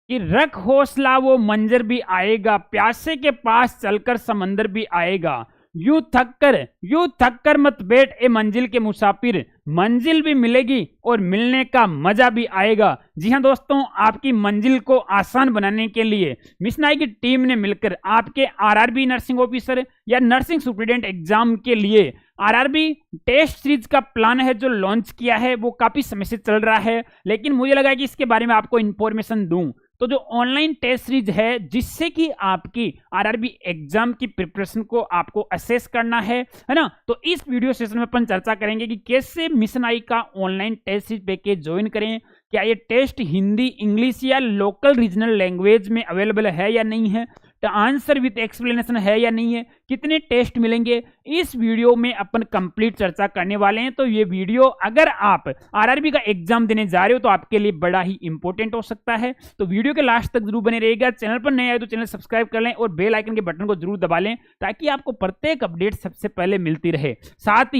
कि रख हौसला वो मंजर भी आएगा, प्यासे के पास चलकर समंदर भी आएगा, यूं थक कर मत बैठ ए मंजिल के मुसाफिर, मंजिल भी मिलेगी और मिलने का मजा भी आएगा। जी हाँ दोस्तों, आपकी मंजिल को आसान बनाने के लिए मिशनाई की टीम ने मिलकर आपके आरआरबी नर्सिंग ऑफिसर या नर्सिंग सुपरिटेंडेंट एग्जाम के लिए आरआरबी टेस्ट सीरीज का प्लान है जो लॉन्च किया है। वो काफी समय से चल रहा है, लेकिन मुझे लगा कि इसके बारे में आपको इंफॉर्मेशन दूं। तो जो ऑनलाइन टेस्ट सीरीज है जिससे कि आपकी आरआरबी एग्जाम की प्रिपरेशन को आपको असेस करना है ना, तो इस वीडियो सेशन में अपन चर्चा करेंगे कि कैसे मिशन आई का online test series package join करें, क्या ये टेस्ट हिंदी, इंग्लिश या लोकल रीजनल लैंग्वेज में अवेलेबल है या नहीं है, तो आंसर विद एक्सप्लेनेशन है या नहीं है, कितने टेस्ट मिलेंगे, इस वीडियो में अपन कंप्लीट चर्चा करने वाले हैं। तो ये वीडियो अगर आप आरआरबी का एग्जाम देने जा रहे हो तो आपके लिए बड़ा ही इंपॉर्टेंट हो सकता है। तो वीडियो के लास्ट तक जरूर बने रहिएगा। चैनल पर नए आए तो चैनल सब्सक्राइब कर लें और बेल आइकन के बटन को जरूर दबा लें ताकि आपको प्रत्येक अपडेट सबसे पहले मिलती रहे। साथ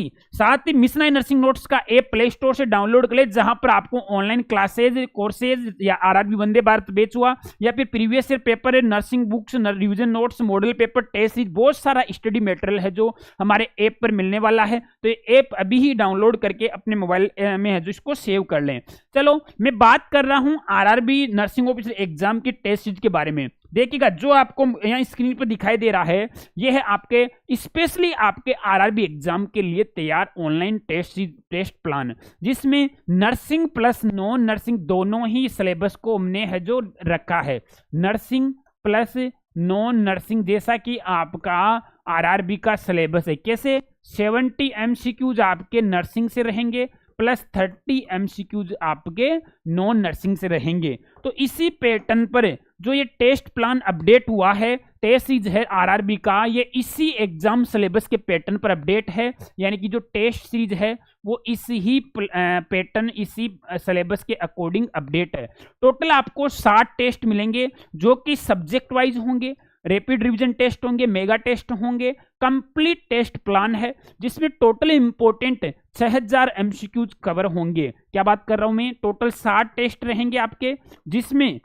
ही मिशन आई नर्सिंग नोट्स का ऐप प्ले स्टोर से डाउनलोड कर ले, जहां पर आपको ऑनलाइन क्लासेज, कोर्सेज या आरआरबी वंदे भारत बैच हुआ या फिर previous year paper, nursing books, revision notes, model paper, test series, बहुत सारा स्टडी मटेरियल है जो हमारे ऐप पर मिलने वाला है। तो ये ऐप अभी ही डाउनलोड करके अपने मोबाइल में है जो इसको सेव कर लें। चलो मैं बात कर रहा हूं आरआरबी नर्सिंग ऑफिसर एग्जाम की टेस्ट सीरीज के बारे में। देखिएगा जो आपको यहाँ स्क्रीन पर दिखाई दे रहा है, यह है आपके स्पेशली आपके आरआरबी एग्जाम के लिए तैयार ऑनलाइन टेस्ट प्लान, जिसमें नर्सिंग प्लस नॉन नर्सिंग दोनों ही सिलेबस को हमने है जो रखा है। नर्सिंग प्लस नॉन नर्सिंग जैसा कि आपका आरआरबी का सिलेबस है। कैसे? 70 एमसीक्यूज आपके नर्सिंग से रहेंगे प्लस 30 एमसीक्यूज आपके नॉन नर्सिंग से रहेंगे। तो इसी पैटर्न पर जो ये टेस्ट प्लान अपडेट हुआ है, टेस्ट सीरीज है आरआरबी का, ये इसी एग्जाम सिलेबस के पैटर्न पर अपडेट है। यानी कि जो टेस्ट सीरीज है वो इसी ही पैटर्न, इसी सिलेबस के अकॉर्डिंग अपडेट है। टोटल आपको 60 टेस्ट मिलेंगे जो कि सब्जेक्ट वाइज होंगे, रैपिड रिवीजन टेस्ट होंगे, मेगा टेस्ट होंगे, कंप्लीट टेस्ट प्लान है जिसमें टोटल इंपोर्टेंट 6000 एमसीक्यूज कवर होंगे। क्या बात कर रहा हूं मैं? टोटल 60 टेस्ट रहेंगे आपके, जिसमें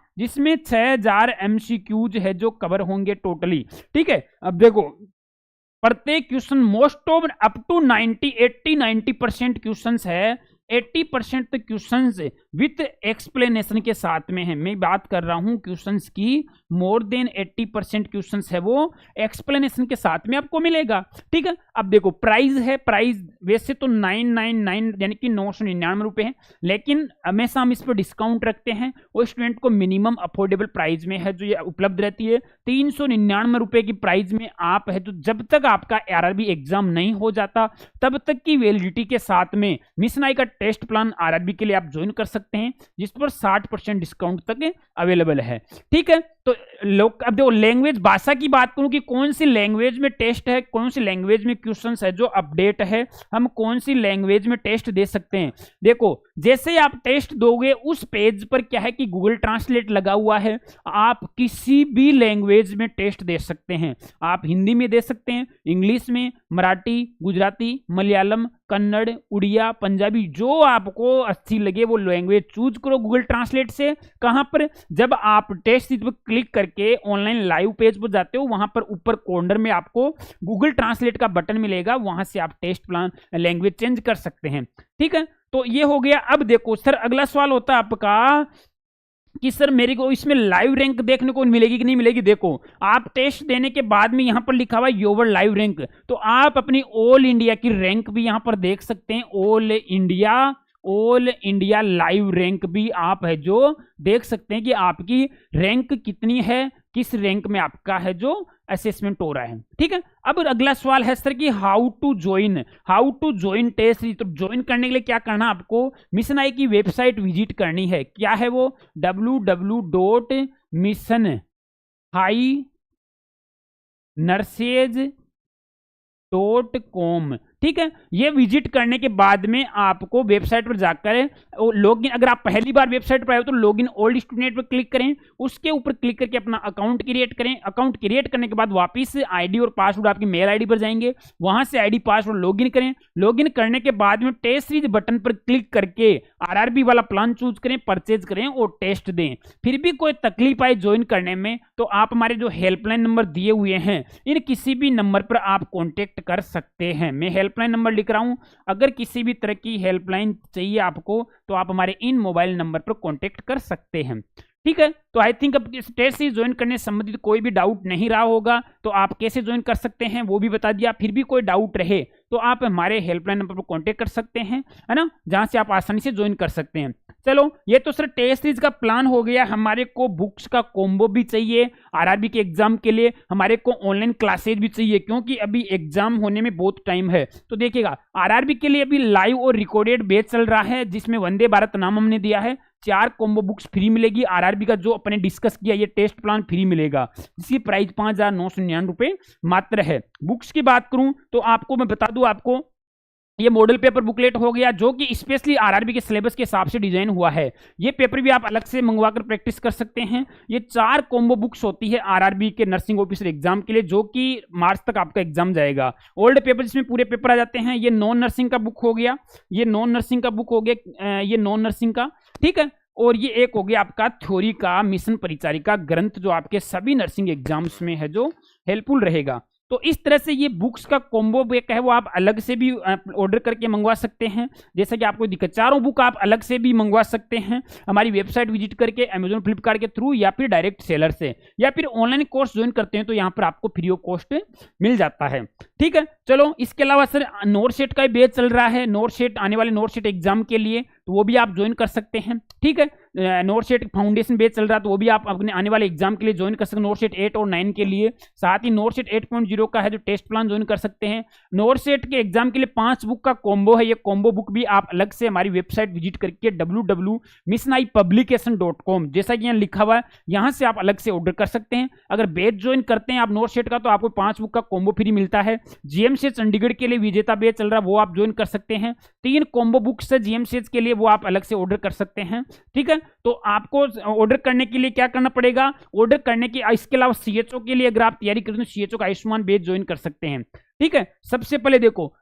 6000 एमसीक्यूज है जो कवर होंगे टोटली। ठीक है, अब देखो प्रत्येक question most of up to 90% question है, 80% तो क्वेश्चंस विथ एक्सप्लेनेशन के साथ में है। मैं बात कर रहा हूं क्वेश्चंस की, मोर देन 80% क्वेश्चंस है वो एक्सप्लेनेशन के साथ में आपको मिलेगा। ठीक है, अब देखो प्राइस है, प्राइस वैसे तो 999 यानी कि 999 रुपए है, लेकिन हमेशा हम इस पर डिस्काउंट रखते हैं और स्टूडेंट को मिनिमम अफोर्डेबल प्राइस में है जो ये उपलब्ध रहती है। 399 रुपए की प्राइस में आप है तो जब तक आपका आरआरबी एग्जाम नहीं हो जाता तब तक की वैलिडिटी के साथ में मिशन आई का टेस्ट प्लान आरआरबी के लिए आप ज्वाइन कर सकते हैं, जिस पर 60% डिस्काउंट तक अवेलेबल है। ठीक है, तो लोग अब देखो लैंग्वेज, भाषा की बात करूं कि कौन सी लैंग्वेज में टेस्ट है, कौन सी लैंग्वेज में क्वेश्चंस है जो अपडेट है, हम कौन सी लैंग्वेज में टेस्ट दे सकते हैं। देखो जैसे ही आप टेस्ट दोगे उस पेज पर क्या है कि गूगल ट्रांसलेट लगा हुआ है, आप किसी भी लैंग्वेज में टेस्ट दे सकते हैं। आप हिंदी में दे सकते हैं, इंग्लिश में, मराठी, गुजराती, मलयालम, कन्नड़, उड़िया, पंजाबी, जो आपको अच्छी लगे वो लैंग्वेज चूज करो गूगल ट्रांसलेट से। कहां पर? जब आप टेस्ट सीरीज पर क्लिक करके ऑनलाइन लाइव पेज पर जाते हो, वहां पर ऊपर कॉर्नर में आपको गूगल ट्रांसलेट का बटन मिलेगा, वहां से आप टेस्ट प्लान लैंग्वेज चेंज कर सकते हैं। ठीक है, तो ये हो गया। अब देखो सर अगला सवाल होता है आपका कि सर मेरे को इसमें लाइव रैंक देखने को मिलेगी कि नहीं मिलेगी। देखो आप टेस्ट देने के बाद में यहां पर लिखा हुआ योर लाइव रैंक, तो आप अपनी ऑल इंडिया की रैंक भी यहां पर देख सकते हैं। ऑल इंडिया लाइव रैंक भी आप है जो देख सकते हैं कि आपकी रैंक कितनी है, किस रैंक में आपका है जो असेसमेंट हो रहा है। ठीक है, अब अगला सवाल है सर कि how to join test series. तो ज्वाइन करने के लिए क्या करना, आपको मिशन आई की वेबसाइट विजिट करनी है। क्या है वो? www.missionainurses.com। ठीक है। ये विजिट करने के बाद में आपको वेबसाइट पर जाकर लॉगिन, अगर आप पहली बार वेबसाइट पर आए हो तो लॉगिन ओल्ड स्टूडेंट पर क्लिक करें, उसके ऊपर क्लिक करके अपना अकाउंट क्रिएट करें। अकाउंट क्रिएट करने के बाद वापस आईडी और पासवर्ड आपकी मेल आईडी पर जाएंगे, वहां से आईडी पासवर्ड लॉगिन करें। लॉगिन करने के बाद में टेस्ट सीरीज बटन पर क्लिक करके आरआरबी वाला प्लान चूज करें, परचेज करें और टेस्ट दें। फिर भी कोई तकलीफ आए ज्वाइन करने में तो आप हमारे जो हेल्पलाइन नंबर दिए हुए हैं इन किसी भी नंबर पर आप कांटेक्ट कर सकते हैं। मैं हेल्पलाइन नंबर लिख रहा हूं, अगर किसी भी तरह की हेल्पलाइन चाहिए आपको तो आप हमारे इन मोबाइल नंबर पर कांटेक्ट कर सकते हैं। ठीक है, तो आई थिंक अब इस टेस्ट से ज्वाइन करने से संबंधित कोई भी डाउट नहीं रहा होगा, तो आप कैसे ज्वाइन कर सकते हैं वो भी बता दिया। फिर भी कोई डाउट रहे तो आप हमारे हेल्पलाइन नंबर पर कांटेक्ट कर सकते हैं, है ना, जहां से आप आसानी से ज्वाइन कर सकते हैं। चलो, ये तो सर टेस्ट सीरीज का प्लान हो गया। हमारे को बुक्स का कॉम्बो भी चाहिए आरआरबी के एग्जाम के लिए, हमारे को ऑनलाइन क्लासेज भी चाहिए क्योंकि अभी एग्जाम होने में बहुत टाइम है। तो देखिएगा, आरआरबी के लिए अभी लाइव और रिकॉर्डेड बैच चल रहा है जिसमें वंदे भारत नाम हमने दिया है। 4 कॉम्बो बुक्स फ्री मिलेगी। आरआरबी का जो अपने डिस्कस किया ये टेस्ट प्लान फ्री मिलेगा, जिसकी प्राइस 5,999 रुपए मात्र है। बुक्स की बात करूं तो आपको मैं बता दूं, आपको ये मॉडल पेपर बुकलेट हो गया जो कि स्पेशली आरआरबी के सिलेबस के हिसाब से डिजाइन हुआ है। ये पेपर भी आप अलग से मंगवाकर प्रैक्टिस कर सकते हैं। ये 4 कॉम्बो बुक्स होती है आरआरबी के नर्सिंग ऑफिसर एग्जाम के लिए, जो कि मार्च तक आपका एग्जाम जाएगा। ओल्ड पेपर जिसमें पूरे पेपर आ जाते हैं। ये नॉन नर्सिंग का बुक हो गया, ये नॉन नर्सिंग का बुक हो गया, ये नॉन नर्सिंग का, ठीक है। और ये एक हो गया आपका थ्योरी का मिशन परिचारिका ग्रंथ, जो आपके सभी नर्सिंग एग्जाम्स में है, जो हेल्पफुल रहेगा। तो इस तरह से ये बुक्स का कॉम्बो पैक है वो आप अलग से भी ऑर्डर करके मंगवा सकते हैं। जैसा कि आपको दिक्कत, 4 बुक आप अलग से भी मंगवा सकते हैं हमारी वेबसाइट विजिट करके, अमेजोन फ्लिपकार्ट के थ्रू, या फिर डायरेक्ट सेलर से, या फिर ऑनलाइन कोर्स ज्वाइन करते हैं तो यहाँ पर आपको फ्री ऑफ कॉस्ट मिल जाता है। ठीक है, चलो, इसके अलावा सर नोट सेट का बैच चल रहा है, नोट सेट आने वाले नोट सेट एग्जाम के लिए, तो वो भी आप ज्वाइन कर सकते हैं। ठीक है, नोट सेट फाउंडेशन बैच चल रहा है तो वो भी आप अपने आने वाले एग्जाम के लिए ज्वाइन कर सकते हैं, नोट सेट 8 और 9 के लिए। साथ ही नोट सेट 8.0 का है जो टेस्ट प्लान ज्वाइन कर सकते हैं। नोट सेट के एग्जाम के लिए 5 बुक का कॉम्बो है, ये कॉम्बो बुक भी आप अलग से हमारी वेबसाइट विजिट करके www.missionaipublication.com, जैसा कि यहाँ लिखा हुआ है, यहाँ से आप अलग से ऑर्डर कर सकते हैं। अगर बैच ज्वाइन करते हैं आप नोट सेट का तो आपको 5 बुक का कॉम्बो फ्री मिलता है। जीएमसीएच चंडीगढ़ के लिए विजेता बैच चल रहा है, वो आप ज्वाइन कर सकते हैं। 3 कॉम्बो बुक्स है जीएमसीएच के लिए, वो आप अलग से ऑर्डर कर सकते हैं। ठीक है, तो आपको ऑर्डर करने के लिए क्या करना पड़ेगा, ऑर्डर करने की, इसके अलावा सीएचओ के लिए अगर आप तैयारी करते हैं तो सीएचओ का आयुष्मान बैच ज्वाइन कर सकते हैं। ठीक है, सबसे पहले देखो,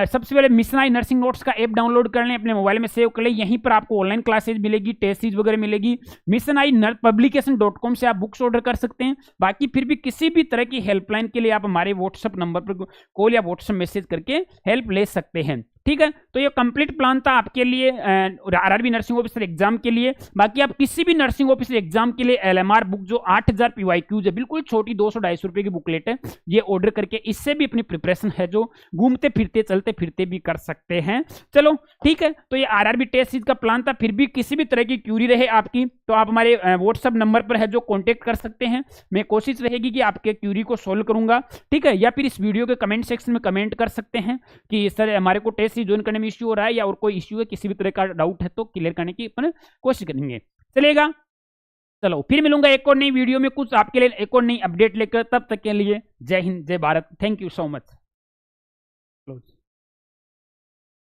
सबसे पहले मिशन आई नर्सिंग नोट्स का ऐप डाउनलोड कर लें, अपने मोबाइल में सेव कर लें। यहीं पर आपको ऑनलाइन क्लासेज मिलेगी, टेस्ट सीरीज वगैरह मिलेगी। मिशन आई publication.com से आप बुक्स ऑर्डर कर सकते हैं। बाकी फिर भी किसी भी तरह की हेल्पलाइन के लिए आप हमारे व्हाट्सएप नंबर पर कॉल या व्हाट्सएप मैसेज करके हेल्प ले सकते हैं। ठीक है, तो ये कंप्लीट प्लान था आपके लिए आरआरबी नर्सिंग ऑफिसर एग्जाम के लिए। बाकी आप किसी भी नर्सिंग ऑफिसर एग्जाम के लिए एलएमआर बुक जो 8000 PYQs है, बिल्कुल छोटी 200-250 रुपए की बुकलेट है, ये ऑर्डर करके इससे भी अपनी प्रिपरेशन है जो घूमते फिरते चलते फिरते भी कर सकते हैं। चलो ठीक है, तो ये आरआरबी टेस्ट सीरीज का प्लान था। फिर भी किसी भी तरह की क्यूरी रहे आपकी तो आप हमारे व्हाट्सएप नंबर पर है जो कॉन्टेक्ट कर सकते हैं। मैं कोशिश रहेगी कि आपके क्यूरी को सोल्व करूंगा। ठीक है, या फिर इस वीडियो के कमेंट सेक्शन में कमेंट कर सकते हैं कि सर हमारे को टेस्ट ज्वाइन करने में इश्यू हो रहा है या और कोई इश्यू है, किसी भी तरह का डाउट है तो क्लियर करने की अपन कोशिश करेंगे। चलेगा, चलो फिर मिलूंगा एक और नई वीडियो में, कुछ आपके लिए एक और नई अपडेट लेकर। तब तक के लिए जय हिंद, जय Bharat, thank you so much.